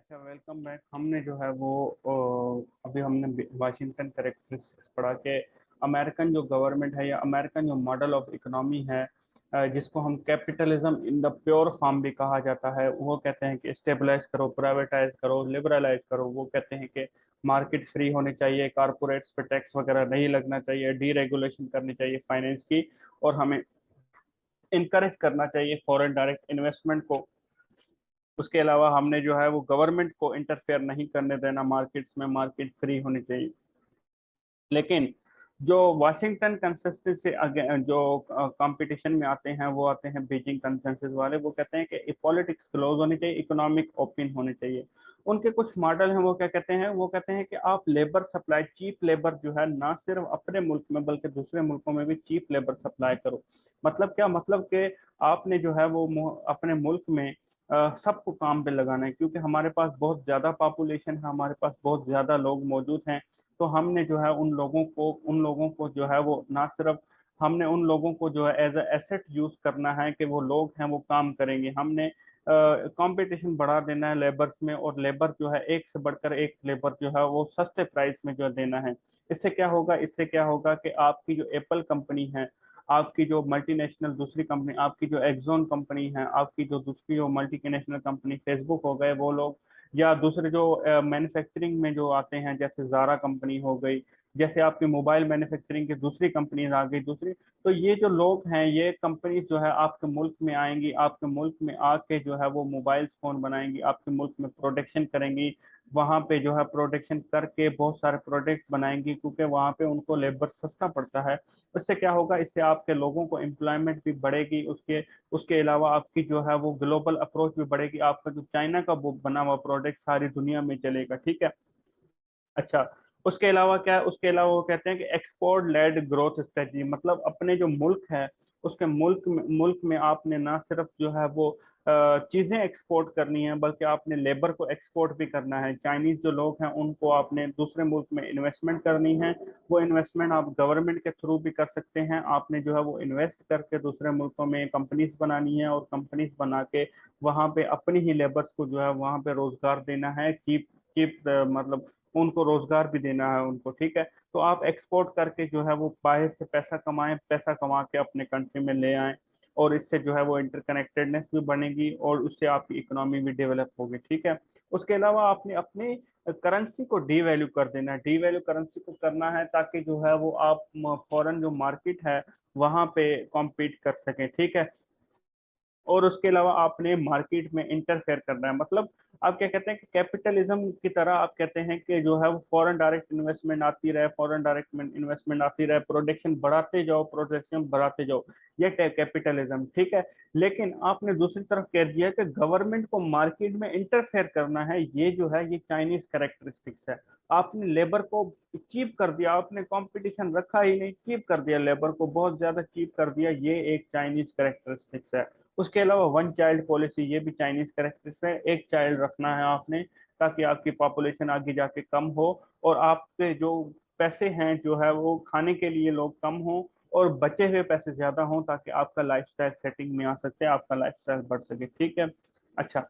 अच्छा, welcome back. हमने जो है वो अभी हमने वाशिंगटन करेक्टरिस्टिक्स पढ़ा के अमेरिकन जो गवर्नमेंट है या अमेरिकन जो मॉडल ऑफ इकोनॉमी है, जिसको हम capitalism in the pure form भी कहा जाता है। वो कहते हैं कि स्टेबलाइज करो, प्राइवेटाइज करो, लिबरलाइज करो। वो कहते हैं कि मार्केट फ्री होने चाहिए, कारपोरेट्स पे टैक्स वगैरह नहीं लगना चाहिए, डीरेगुलेशन करनी चाहिए फाइनेंस की, और हमें इनकरेज करना चाहिए फॉरेन डायरेक्ट इन्वेस्टमेंट को। उसके अलावा हमने जो है वो गवर्नमेंट को इंटरफेयर नहीं करने देना मार्केट्स में, मार्केट फ्री होनी चाहिए। लेकिन जो वाशिंगटन कंसेंसस से जो कंपटीशन में आते हैं वो आते हैं बीजिंग कंसेंसस वाले। वो कहते हैं कि पॉलिटिक्स क्लोज होनी चाहिए, इकोनॉमिक ओपन होने चाहिए। उनके कुछ मॉडल हैं, वो क्या कहते हैं, वो कहते हैं कि आप लेबर सप्लाई, चीप लेबर जो है ना सिर्फ अपने मुल्क में बल्कि दूसरे मुल्कों में भी चीप लेबर सप्लाई करो। मतलब क्या, मतलब कि आपने जो है वो अपने मुल्क में सबको काम पे लगाना है, क्योंकि हमारे पास बहुत ज्यादा पॉपुलेशन है, हमारे पास बहुत ज्यादा लोग मौजूद हैं। तो हमने जो है उन लोगों को जो है वो ना सिर्फ, हमने उन लोगों को जो है एज अ एसेट यूज करना है कि वो लोग हैं वो काम करेंगे। हमने कंपटीशन बढ़ा देना है लेबर्स में, और लेबर जो है एक से बढ़कर एक लेबर जो है वो सस्ते प्राइस में जो है देना है। इससे क्या होगा कि आपकी जो एप्पल कंपनी है, आपकी जो मल्टीनेशनल दूसरी कंपनी, आपकी जो एक्सॉन कंपनी है, आपकी जो दूसरी जो मल्टीनेशनल कंपनी फेसबुक हो गए वो लोग, या दूसरे जो मैन्युफैक्चरिंग में जो आते हैं जैसे जारा कंपनी हो गई, जैसे आपकी मोबाइल मैन्युफैक्चरिंग की दूसरी कंपनीज आ गई दूसरी। तो ये जो लोग हैं, ये कंपनी जो है आपके मुल्क में आएंगी, आपके मुल्क में आके जो है वो मोबाइल फोन बनाएंगी, आपके मुल्क में प्रोडक्शन करेंगी। वहां पे जो है प्रोडक्शन करके बहुत सारे प्रोडक्ट बनाएंगी, क्योंकि वहां पे उनको लेबर सस्ता पड़ता है। इससे क्या होगा, इससे आपके लोगों को एम्प्लॉयमेंट भी बढ़ेगी। उसके उसके अलावा आपकी जो है वो ग्लोबल अप्रोच भी बढ़ेगी। आपका जो चाइना का वो बना हुआ प्रोडक्ट सारी दुनिया में चलेगा, ठीक है। अच्छा, उसके अलावा क्या है, उसके अलावा वो कहते हैं कि एक्सपोर्ट लेड ग्रोथ स्ट्रेटजी, मतलब अपने जो मुल्क है उसके मुल्क में आपने ना सिर्फ जो है वो चीजें एक्सपोर्ट करनी है, बल्कि आपने लेबर को एक्सपोर्ट भी करना है। चाइनीज जो लोग हैं उनको आपने दूसरे मुल्क में इन्वेस्टमेंट करनी है। वो इन्वेस्टमेंट आप गवर्नमेंट के थ्रू भी कर सकते हैं। आपने जो है वो इन्वेस्ट करके दूसरे मुल्कों में कंपनीज बनानी है, और कंपनीज बना के वहां पे अपनी ही लेबर्स को जो है वहां पे रोजगार देना है। चीप चीप मतलब उनको रोजगार भी देना है उनको, ठीक है। तो आप एक्सपोर्ट करके जो है वो बाहर से पैसा कमाएं, पैसा कमा के अपने कंट्री में ले आएं, और इससे जो है वो इंटरकनेक्टेडनेस भी बनेगी और उससे आपकी इकोनॉमी भी डेवलप होगी, ठीक है। उसके अलावा आपने अपनी करेंसी को डी वैल्यू कर देना है। डी वैल्यू करेंसी को करना है ताकि जो है वो आप फॉरेन जो मार्केट है वहां पे कॉम्पीट कर सकें, ठीक है। और उसके अलावा आपने मार्केट में इंटरफेयर करना है। मतलब आप क्या कहते हैं कि कैपिटलिज्म की तरह आप कहते हैं कि जो है वो फॉरेन डायरेक्ट इन्वेस्टमेंट आती रहे, फॉरेन डायरेक्ट इन्वेस्टमेंट आती रहे, प्रोडक्शन बढ़ाते जाओ, प्रोडक्शन बढ़ाते जाओ, ये कैपिटलिज्म, ठीक है। लेकिन आपने दूसरी तरफ कह दिया कि गवर्नमेंट को मार्केट में इंटरफेयर करना है, ये जो है ये चाइनीज कैरेक्टरिस्टिक्स है। आपने लेबर को चीप कर दिया, आपने कंपटीशन रखा ही नहीं, चीप कर दिया, लेबर को बहुत ज्यादा चीप कर दिया, ये एक चाइनीज कैरेक्टरिस्टिक्स है। उसके अलावा वन चाइल्ड पॉलिसी, ये भी चाइनीज कैरेक्टरिस्टिक्स है। एक चाइल्ड रखना है आपने ताकि आपकी पॉपुलेशन आगे जाके कम हो, और आपके जो पैसे हैं जो है वो खाने के लिए लोग कम हो, और बचे हुए पैसे ज्यादा हों, ताकि आपका लाइफस्टाइल सेटिंग में आ सकते, आपका लाइफस्टाइल बढ़ सके, ठीक है। अच्छा,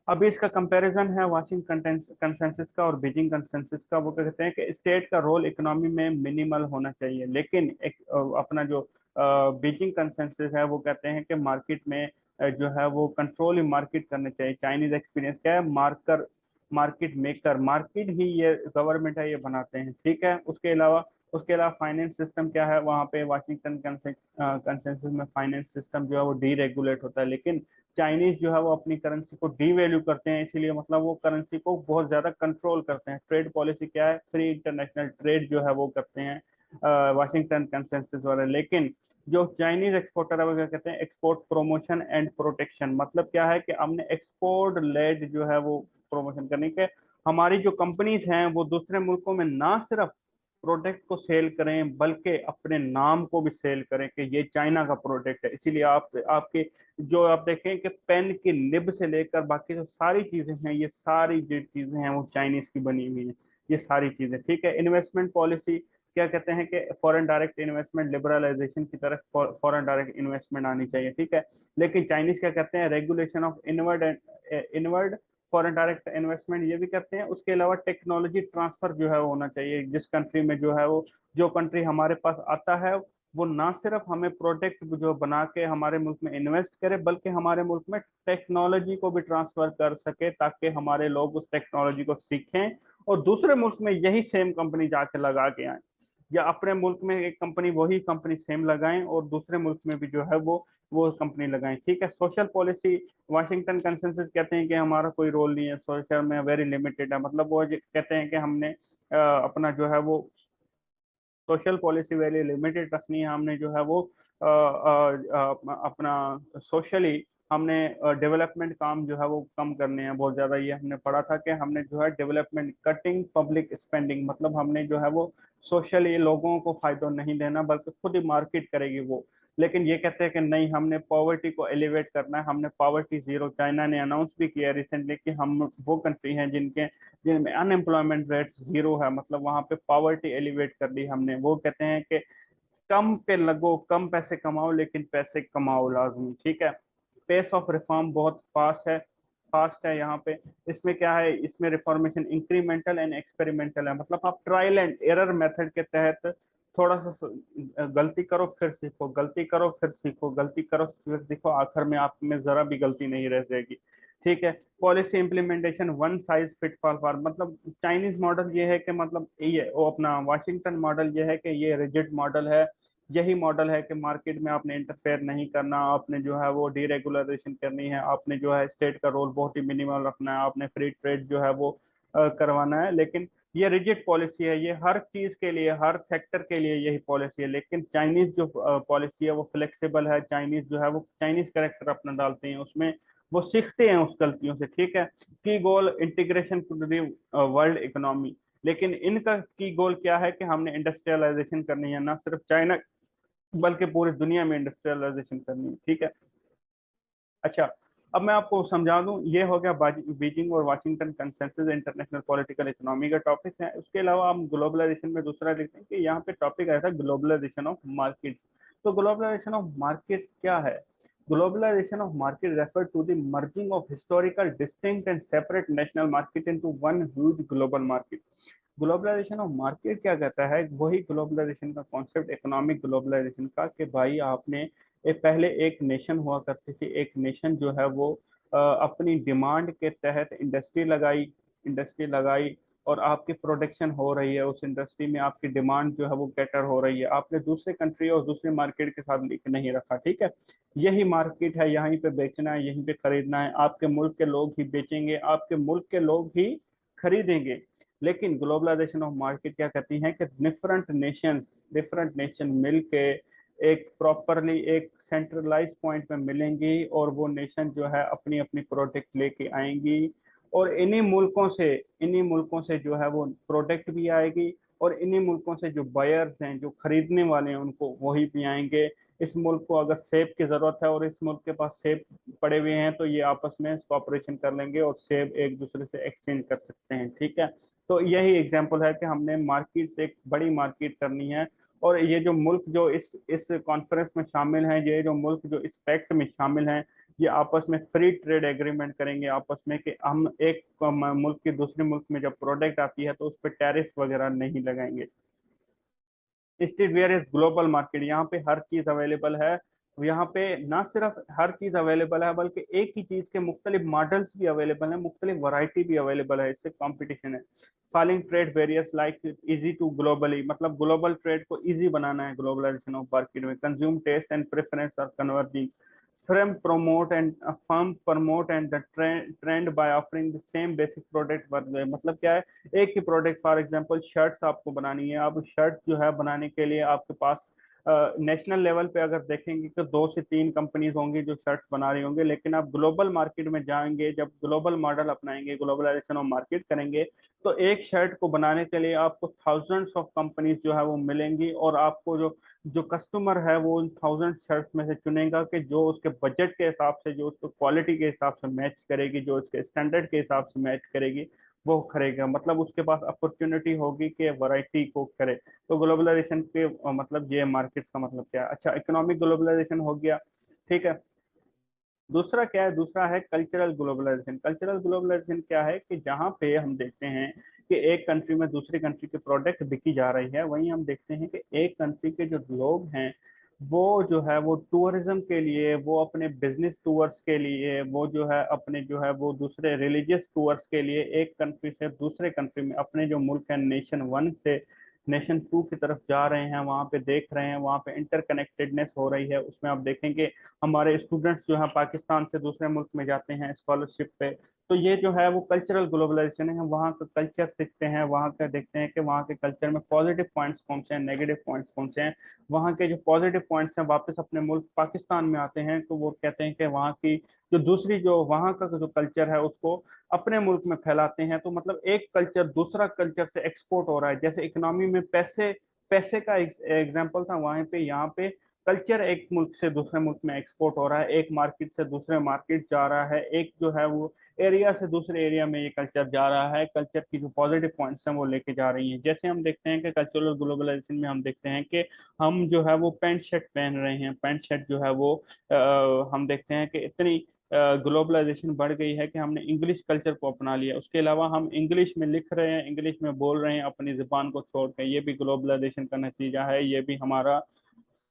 अभी इसका कंपैरिजन है वाशिंगटन कंसेंसस का और बीजिंग कंसेंसस का। वो क्या कहते हैं कि स्टेट का रोल इकोनॉमी में मिनिमल होना चाहिए, लेकिन एक अपना जो बीजिंग कंसेंसस है वो कहते हैं कि मार्केट में जो है वो कंट्रोल ही मार्केट करने चाहिए। चाइनीज एक्सपीरियंस क्या है, मार्केट मेकर, मार्केट ही ये गवर्नमेंट है ये बनाते हैं, ठीक है। उसके अलावा फाइनेंस सिस्टम क्या है वहाँ पे, वाशिंगटन कंसेंसस में फाइनेंस सिस्टम जो है वो डीरेगुलेट होता है। लेकिन चाइनीज जो है वो अपनी करेंसी को डी वैल्यू करते हैं, इसीलिए मतलब वो करेंसी को बहुत ज्यादा कंट्रोल करते हैं। ट्रेड पॉलिसी क्या है, फ्री इंटरनेशनल ट्रेड जो है वो करते हैं वाशिंगटन कंसेंसस वाले। लेकिन जो चाइनीज एक्सपोर्टर है वो क्या कहते हैं, एक्सपोर्ट प्रमोशन एंड प्रोटेक्शन। मतलब क्या है कि हमने एक्सपोर्ट लेड जो है वो प्रमोशन करने के, हमारी जो कंपनीज हैं वो दूसरे मुल्कों में ना सिर्फ प्रोडक्ट को सेल करें बल्कि अपने नाम को भी सेल करें कि ये चाइना का प्रोडक्ट है। इसीलिए आप आपके जो आप देखें कि पेन की निब से लेकर बाकी जो सारी चीजें हैं, ये सारी जो चीजें हैं वो चाइनीज की बनी हुई हैं, ये सारी चीजें, ठीक है। इन्वेस्टमेंट पॉलिसी क्या कहते हैं कि फॉरेन डायरेक्ट इन्वेस्टमेंट लिबरलाइजेशन की तरफ फॉरेन डायरेक्ट इन्वेस्टमेंट आनी चाहिए, ठीक है। लेकिन चाइनीज क्या कहते हैं, regulation of inward foreign direct investment ये भी करते हैं। उसके अलावा टेक्नोलॉजी ट्रांसफर जो है वो होना चाहिए, जिस कंट्री में जो है वो, जो कंट्री हमारे पास आता है वो ना सिर्फ हमें प्रोडक्ट जो बना के हमारे मुल्क में इन्वेस्ट करे, बल्कि हमारे मुल्क में टेक्नोलॉजी को भी ट्रांसफर कर सके, ताकि हमारे लोग उस टेक्नोलॉजी को सीखें और दूसरे मुल्क में यही सेम कंपनी जाके लगा के आए, या अपने मुल्क में एक कंपनी वही कंपनी सेम लगाएं और दूसरे मुल्क में भी जो है वो कंपनी लगाएं। ठीक है। सोशल पॉलिसी, वाशिंगटन कंसेंसस कहते हैं कि हमारा कोई रोल नहीं है सोशल में, वेरी लिमिटेड है। मतलब वो कहते हैं कि हमने अपना जो है वो सोशल पॉलिसी वेरी लिमिटेड रखनी है, हमने जो है वो अपना सोशली हमने डेवलपमेंट काम जो है वो कम करने हैं बहुत ज़्यादा। ये हमने पढ़ा था कि हमने जो है डेवलपमेंट कटिंग पब्लिक स्पेंडिंग, मतलब हमने जो है वो सोशली लोगों को फायदा नहीं देना बल्कि खुद ही मार्केट करेगी वो। लेकिन ये कहते हैं कि नहीं, हमने पॉवर्टी को एलिवेट करना है, हमने पॉवर्टी जीरो, चाइना ने अनाउंस भी किया रिसेंटली कि हम वो कंट्री हैं जिनमें अनएम्प्लॉयमेंट रेट जीरो है, मतलब वहां पे पॉवर्टी एलिवेट कर दी हमने। वो कहते हैं कि कम पे लगो, कम पैसे कमाओ, लेकिन पैसे कमाओ लाजमी। ठीक है। पेस ऑफ रिफॉर्म बहुत फास्ट है यहाँ पे। इसमें क्या है, इसमें रिफॉर्मेशन इंक्रीमेंटल एंड एक्सपेरिमेंटल है, मतलब आप ट्रायल एंड एरर मेथड के तहत थोड़ा सा गलती करो फिर सीखो, गलती करो फिर सीखो, गलती करो फिर सीखो, आखिर में आप में जरा भी गलती नहीं रह जाएगी। ठीक है। Policy implementation one size fit for, मतलब चाइनीज मॉडल ये है कि, मतलब ये वो अपना वाशिंगटन मॉडल ये है कि ये रिजिड मॉडल है। यही मॉडल है कि मार्केट में आपने इंटरफेयर नहीं करना, आपने जो है वो डीरेगुलराइजेशन करनी है, आपने जो है स्टेट का रोल बहुत ही मिनिमल रखना है, आपने फ्री ट्रेड जो है वो करवाना है। लेकिन ये रिजिड पॉलिसी है, ये हर चीज के लिए, हर सेक्टर के लिए यही पॉलिसी है। लेकिन चाइनीज जो पॉलिसी है वो फ्लेक्सिबल है, चाइनीज जो है वो चाइनीज करेक्टर अपना डालते हैं उसमें, वो सीखते हैं उस गलतियों से। ठीक है। Key goal integration to the world economy, लेकिन इनका की गोल क्या है कि हमने इंडस्ट्रियलाइजेशन करनी है, ना सिर्फ चाइना बल्कि पूरी दुनिया में इंडस्ट्रियलाइजेशन करनी है। ठीक है। अच्छा, अब मैं आपको समझा दूं, ये हो गया बीजिंग और Washington consensus international political economy का टॉपिक है। उसके अलावा हम ग्लोबलाइजेशन में दूसरा देखते हैं कि यहाँ पे टॉपिक आया था ग्लोबलाइजेशन ऑफ मार्केट्स। तो ग्लोबलाइजेशन ऑफ मार्केट्स क्या है? Globalisation of market refer to the merging of historical distinct and separate national market into one huge global market. Globalisation of market क्या कहता है, वही ग्लोबलाइजेशन का कॉन्सेप्ट इकोनॉमिक ग्लोबलाइजेशन का, कि भाई आपने पहले एक नेशन हुआ करती थी, एक नेशन जो है वो अपनी डिमांड के तहत इंडस्ट्री लगाई और आपकी प्रोडक्शन हो रही है, उस इंडस्ट्री में आपकी डिमांड जो है वो कैटर हो रही है, आपने दूसरे कंट्री और दूसरे मार्केट के साथ लिंक नहीं रखा। ठीक है। यही मार्केट है, यहीं पे बेचना है, यहीं पे खरीदना है, आपके मुल्क के लोग ही बेचेंगे, आपके मुल्क के लोग ही खरीदेंगे। लेकिन ग्लोबलाइजेशन ऑफ मार्केट क्या कहती है कि डिफरेंट नेशन मिल के एक प्रॉपरली एक सेंट्रलाइज पॉइंट पे मिलेंगी, और वो नेशन जो है अपनी अपनी प्रोडक्ट लेके आएंगी, और इन्हीं मुल्कों से जो है वो प्रोडक्ट भी आएगी, और इन्हीं मुल्कों से जो बायर्स हैं, जो खरीदने वाले हैं, उनको वही भी आएंगे। इस मुल्क को अगर सेब की जरूरत है और इस मुल्क के पास सेब पड़े हुए हैं, तो ये आपस में कॉपरेशन कर लेंगे और सेब एक दूसरे से एक्सचेंज कर सकते हैं। ठीक है। तो यही एग्जांपल है कि हमने मार्केट से एक बड़ी मार्केट करनी है, और ये जो मुल्क जो इस कॉन्फ्रेंस में शामिल हैं, ये जो मुल्क जो इस पैक्ट में शामिल हैं, ये आपस में फ्री ट्रेड एग्रीमेंट करेंगे आपस में, कि हम एक मुल्क की दूसरे मुल्क में जब प्रोडक्ट आती है तो उस पर टैरिफ वगैरह नहीं लगाएंगे। State where is global market, यहाँ पे हर चीज अवेलेबल है। यहाँ पे ना सिर्फ हर चीज अवेलेबल है, बल्कि एक ही चीज के मुख्तलिफ मॉडल्स भी अवेलेबल है, मुख्तलिफ वैरायटी भी अवेलेबल है, इससे कंपटीशन है। Falling trade barriers like easy to globally, मतलब ग्लोबल ट्रेड को इजी बनाना है ग्लोबलाइजेशन ऑफ मार्केट में। Consume taste and preference are converging. firm promote and the trend by offering the same basic product वर्ग है। मतलब क्या है, एक ही प्रोडक्ट, फॉर एग्जांपल शर्ट्स आपको बनानी है, अब शर्ट जो है बनाने के लिए आपके पास नेशनल लेवल पे अगर देखेंगे तो 2 से 3 कंपनीज होंगी जो शर्ट्स बना रही होंगे, लेकिन आप ग्लोबल मार्केट में जाएंगे, जब ग्लोबल मॉडल अपनाएंगे, ग्लोबलाइजेशन ऑफ मार्केट करेंगे, तो एक शर्ट को बनाने के लिए आपको थाउजेंड्स ऑफ कंपनीज जो है वो मिलेंगी, और आपको जो जो कस्टमर है वो उन 1000 शर्ट्स में से चुनेगा कि जो उसके बजट के हिसाब से, जो उसको क्वालिटी के हिसाब से मैच करेगी, जो उसके स्टैंडर्ड के हिसाब से मैच करेगी, वो खरीदेगा। मतलब उसके पास अपॉर्चुनिटी होगी कि वैरायटी को करे। तो ग्लोबलाइजेशन के मतलब ये मार्केट्स का मतलब क्या है। अच्छा, इकोनॉमिक ग्लोबलाइजेशन हो गया। ठीक है। दूसरा क्या है, दूसरा है कल्चरल ग्लोबलाइजेशन। कल्चरल ग्लोबलाइजेशन क्या है कि जहाँ पे हम देखते हैं कि एक कंट्री में दूसरी कंट्री के प्रोडक्ट बिकी जा रही है, वहीं हम देखते हैं कि एक कंट्री के जो लोग हैं वो जो है वो टूरिज्म के लिए, वो अपने बिजनेस टूर्स के लिए, वो जो है अपने जो है वो दूसरे रिलीजियस टूर्स के लिए एक कंट्री से दूसरे कंट्री में, अपने जो मुल्क है नेशन वन से नेशन टू की तरफ जा रहे हैं, वहाँ पे देख रहे हैं, वहाँ पे इंटरकनेक्टेडनेस हो रही है। उसमें आप देखेंगे हमारे स्टूडेंट्स जो है पाकिस्तान से दूसरे मुल्क में जाते हैं स्कॉलरशिप पे। तो ये जो है वो कल्चरल ग्लोबलाइजेशन है, हम वहाँ का कल्चर सीखते हैं, वहाँ का देखते हैं कि वहाँ के कल्चर में पॉजिटिव पॉइंट्स कौन से हैं, नेगेटिव पॉइंट्स कौन से हैं। वहाँ के जो पॉजिटिव पॉइंट्स हैं वापस अपने मुल्क पाकिस्तान में आते हैं, तो वो कहते हैं कि वहाँ की जो दूसरी जो वहाँ का जो कल्चर है उसको अपने मुल्क में फैलाते हैं। तो मतलब एक कल्चर दूसरा कल्चर से एक्सपोर्ट हो रहा है। जैसे इकोनॉमी में पैसे पैसे का एग्जाम्पल था वहां पे, यहाँ पे कल्चर एक मुल्क से दूसरे मुल्क में एक्सपोर्ट हो रहा है, एक मार्केट से दूसरे मार्केट जा रहा है, एक जो है वो एरिया से दूसरे एरिया में ये कल्चर जा रहा है। कल्चर की जो पॉजिटिव पॉइंट्स हैं वो लेके जा रही हैं। जैसे हम देखते हैं कि कल्चरल ग्लोबलाइजेशन में हम देखते हैं कि हम जो है वो पैंट शर्ट पहन रहे हैं, पैंट शर्ट जो है वो हम देखते हैं कि इतनी ग्लोबलाइजेशन बढ़ गई है कि हमने इंग्लिश कल्चर को अपना लिया। उसके अलावा हम इंग्लिश में लिख रहे हैं, इंग्लिश में बोल रहे हैं अपनी जुबान को छोड़ के, ये भी ग्लोबलाइजेशन का नतीजा है, ये भी हमारा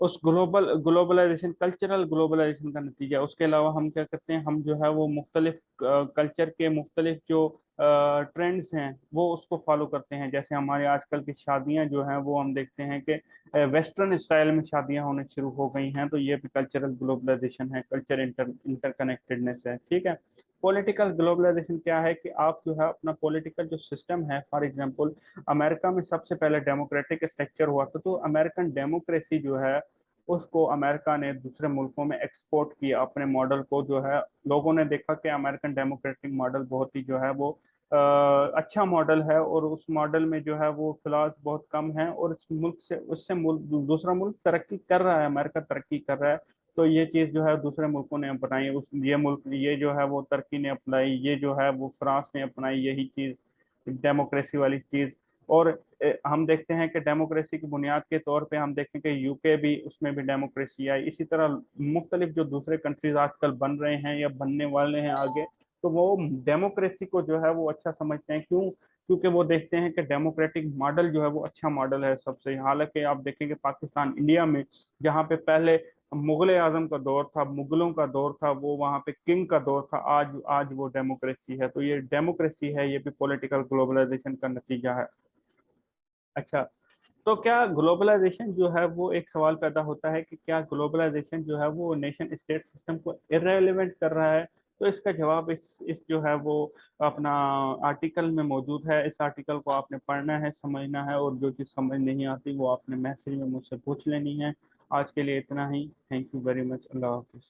उस ग्लोबलाइजेशन कल्चरल ग्लोबलाइजेशन का नतीजा है। उसके अलावा हम क्या करते हैं, हम जो है वो मुख्तलिफ कल्चर के मुख्तलिफ जो ट्रेंड्स हैं वो उसको फॉलो करते हैं। जैसे हमारे आजकल की शादियां जो हैं वो हम देखते हैं कि वेस्टर्न स्टाइल में शादियां होने शुरू हो गई हैं, तो ये भी कल्चरल ग्लोबलाइजेशन है, कल्चर इंटरकनेक्टेडनेस है। ठीक है। पॉलिटिकल ग्लोबलाइजेशन क्या है कि आप जो है अपना पॉलिटिकल जो सिस्टम है, फॉर एग्जांपल अमेरिका में सबसे पहले डेमोक्रेटिक स्ट्रक्चर हुआ था, तो अमेरिकन डेमोक्रेसी जो है उसको अमेरिका ने दूसरे मुल्कों में एक्सपोर्ट किया अपने मॉडल को। जो है लोगों ने देखा कि अमेरिकन डेमोक्रेटिक मॉडल बहुत ही जो है वो अच्छा मॉडल है, और उस मॉडल में जो है वो फ्लॉज बहुत कम है, और इस मुल्क से उससे मुल्क दूसरा मुल्क तरक्की कर रहा है, अमेरिका तरक्की कर रहा है। तो ये चीज़ जो है दूसरे मुल्कों ने अपनाई, उस ये मुल्क ये जो है वो तुर्की ने अपनाई, ये जो है वो फ्रांस ने अपनाई यही चीज़, डेमोक्रेसी वाली चीज़। और हम देखते हैं कि डेमोक्रेसी की बुनियाद के तौर पे हम देखते हैं कि यूके भी, उसमें भी डेमोक्रेसी आई। इसी तरह मुख्तलिफ जो दूसरे कंट्रीज आजकल बन रहे हैं या बनने वाले हैं आगे, तो वो डेमोक्रेसी को जो है वो अच्छा समझते हैं। क्यों? क्योंकि वो देखते हैं कि डेमोक्रेटिक मॉडल जो है वो अच्छा मॉडल है सबसे। हालांकि आप देखेंगे पाकिस्तान इंडिया में, जहाँ पे पहले मुगल आजम का दौर था, मुगलों का दौर था, वो वहाँ पे किंग का दौर था, आज आज वो डेमोक्रेसी है। तो ये डेमोक्रेसी है, ये भी पॉलिटिकल ग्लोबलाइजेशन का नतीजा है। अच्छा, तो क्या ग्लोबलाइजेशन जो है वो, एक सवाल पैदा होता है कि क्या ग्लोबलाइजेशन जो है वो नेशन स्टेट सिस्टम को इररेलेवेंट कर रहा है? तो इसका जवाब इस जो है वो अपना आर्टिकल में मौजूद है। इस आर्टिकल को आपने पढ़ना है, समझना है, और जो चीज़ समझ नहीं आती वो आपने मैसेज में मुझसे पूछ लेनी है। आज के लिए इतना ही। Thank you very much. अल्लाह हाफिज़।